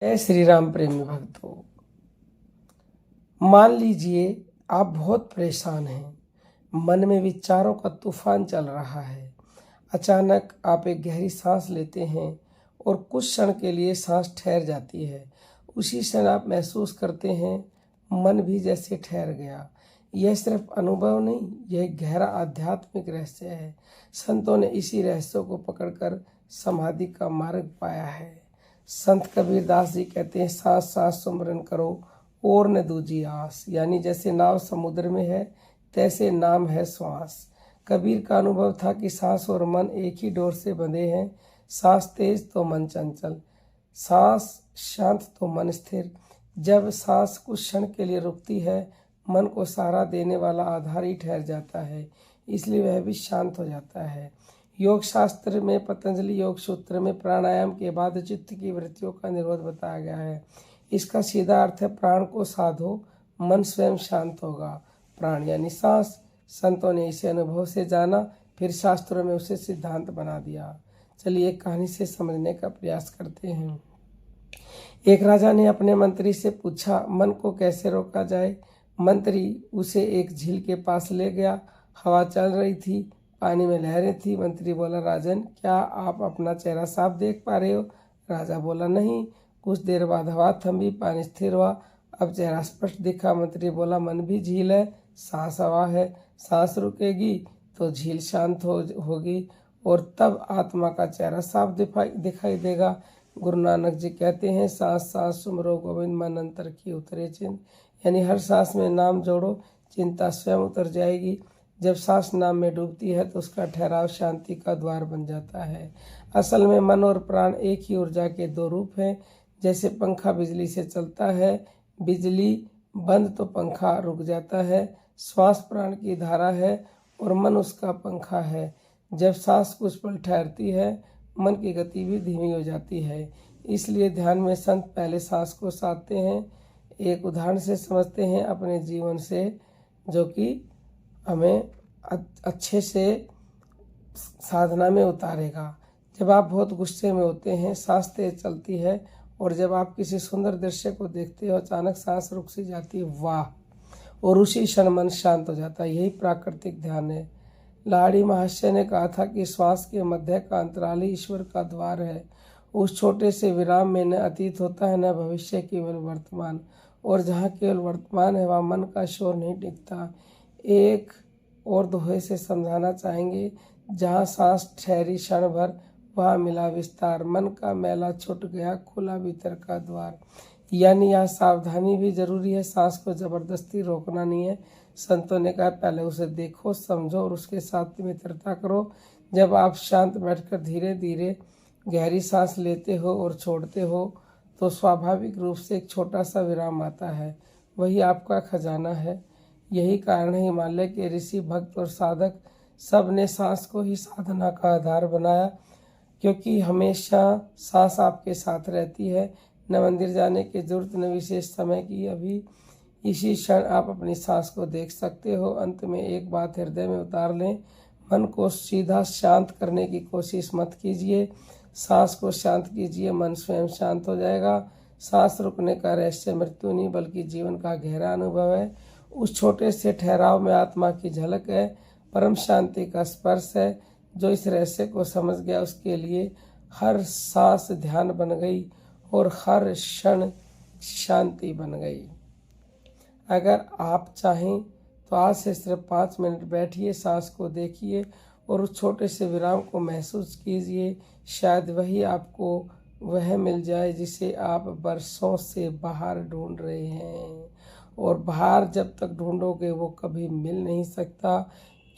जय श्री राम प्रेमी भक्तों। मान लीजिए आप बहुत परेशान हैं, मन में विचारों का तूफान चल रहा है। अचानक आप एक गहरी सांस लेते हैं और कुछ क्षण के लिए सांस ठहर जाती है। उसी क्षण आप महसूस करते हैं मन भी जैसे ठहर गया। यह सिर्फ अनुभव नहीं, यह एक गहरा आध्यात्मिक रहस्य है। संतों ने इसी रहस्य को पकड़कर समाधि का मार्ग पाया है। संत कबीर दास जी कहते हैं, सांस सांस सुमरन करो और न दूजी आस। यानी जैसे नाव समुद्र में है तैसे नाम है श्वास। कबीर का अनुभव था कि सांस और मन एक ही डोर से बंधे हैं। सांस तेज तो मन चंचल, सांस शांत तो मन स्थिर। जब सांस कुछ क्षण के लिए रुकती है, मन को सहारा देने वाला आधार ही ठहर जाता है, इसलिए वह भी शांत हो जाता है। योग शास्त्र में पतंजलि योग सूत्र में प्राणायाम के बाद चित्त की वृत्तियों का निरोध बताया गया है। इसका सीधा अर्थ है प्राण को साधो, मन स्वयं शांत होगा। प्राण यानी सांस। संतों ने इसे अनुभव से जाना, फिर शास्त्रों में उसे सिद्धांत बना दिया। चलिए एक कहानी से समझने का प्रयास करते हैं। एक राजा ने अपने मंत्री से पूछा, मन को कैसे रोका जाए। मंत्री उसे एक झील के पास ले गया। हवा चल रही थी, पानी में लहरें थी। मंत्री बोला, राजन क्या आप अपना चेहरा साफ देख पा रहे हो? राजा बोला, नहीं। कुछ देर बाद हवा थमी, पानी स्थिर हुआ, अब चेहरा स्पष्ट दिखा। मंत्री बोला, मन भी झील है, सांस हवा है, सांस रुकेगी तो झील शांत होगी और तब आत्मा का चेहरा साफ दिखाई देगा। गुरु नानक जी कहते हैं, सांस सांस सुमरो गोविंद, मन अंतर की उतरे चिंत। यानी हर सांस में नाम जोड़ो, चिंता स्वयं उतर जाएगी। जब सांस नाम में डूबती है तो उसका ठहराव शांति का द्वार बन जाता है। असल में मन और प्राण एक ही ऊर्जा के दो रूप हैं। जैसे पंखा बिजली से चलता है, बिजली बंद तो पंखा रुक जाता है। श्वास प्राण की धारा है और मन उसका पंखा है। जब सांस कुछ पल ठहरती है, मन की गति भी धीमी हो जाती है। इसलिए ध्यान में संत पहले सांस को साधते हैं। एक उदाहरण से समझते हैं अपने जीवन से, जो कि हमें अच्छे से साधना में उतारेगा। जब आप बहुत गुस्से में होते हैं, सांस तेज चलती है और जब आप किसी सुंदर दृश्य को देखते हो, अचानक सांस रुक सी जाती है, वाह, और उसी क्षण मन शांत हो जाता है। यही प्राकृतिक ध्यान है। लाहिड़ी महाशय ने कहा था कि श्वास के मध्य का अंतराल ही ईश्वर का द्वार है। उस छोटे से विराम में न अतीत होता है न भविष्य, केवल वर्तमान। और जहाँ केवल वर्तमान है वहाँ मन का शोर नहीं टिकता। एक और दोहे से समझाना चाहेंगे, जहाँ सांस ठहरी क्षण भर वहाँ मिला विस्तार। मन का मैला छूट गया, खुला भीतर का द्वार। यानी यहाँ सावधानी भी जरूरी है, सांस को जबरदस्ती रोकना नहीं है। संतों ने कहा, पहले उसे देखो, समझो और उसके साथ मित्रता करो। जब आप शांत बैठकर धीरे धीरे गहरी सांस लेते हो और छोड़ते हो तो स्वाभाविक रूप से एक छोटा सा विराम आता है। वही आपका खजाना है। यही कारण है हिमालय के ऋषि, भक्त और साधक सब ने सांस को ही साधना का आधार बनाया, क्योंकि हमेशा सांस आपके साथ रहती है। न मंदिर जाने की जरूरत, न विशेष समय की। अभी इसी क्षण आप अपनी सांस को देख सकते हो। अंत में एक बात हृदय में उतार लें, मन को सीधा शांत करने की कोशिश मत कीजिए। सांस को शांत कीजिए, मन स्वयं शांत हो जाएगा। सांस रुकने का रहस्य मृत्यु नहीं बल्कि जीवन का गहरा अनुभव है। उस छोटे से ठहराव में आत्मा की झलक है, परम शांति का स्पर्श है। जो इस रहस्य को समझ गया उसके लिए हर सांस ध्यान बन गई और हर क्षण शांति बन गई। अगर आप चाहें तो आज से सिर्फ 5 मिनट बैठिए, सांस को देखिए और उस छोटे से विराम को महसूस कीजिए। शायद वही आपको वह मिल जाए जिसे आप बरसों से बाहर ढूंढ रहे हैं। और बाहर जब तक ढूंढोगे वो कभी मिल नहीं सकता,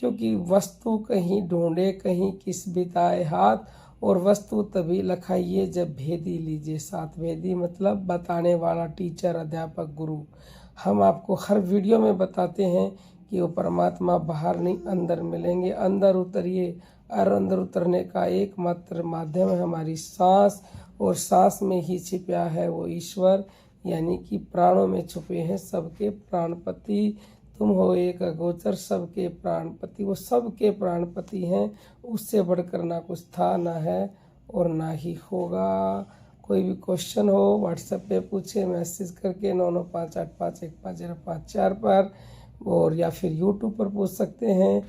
क्योंकि वस्तु कहीं ढूंढे कहीं किस बिताए हाथ, और वस्तु तभी लखाइए जब भेदी लीजिए साथ। भेदी मतलब बताने वाला, टीचर, अध्यापक, गुरु। हम आपको हर वीडियो में बताते हैं कि वो परमात्मा बाहर नहीं अंदर मिलेंगे। अंदर उतरिए, और अंदर उतरने का एकमात्र माध्यम है हमारी सांस, और सांस में ही छिपा है वो ईश्वर, यानी कि प्राणों में छुपे हैं सबके प्राणपति। तुम हो एक अगोचर सबके प्राणपति। वो सबके प्राणपति हैं, उससे बढ़कर ना कुछ था, ना है और ना ही होगा। कोई भी क्वेश्चन हो व्हाट्सएप पे पूछे, मैसेज करके 9958515054 पर, और या फिर यूट्यूब पर पूछ सकते हैं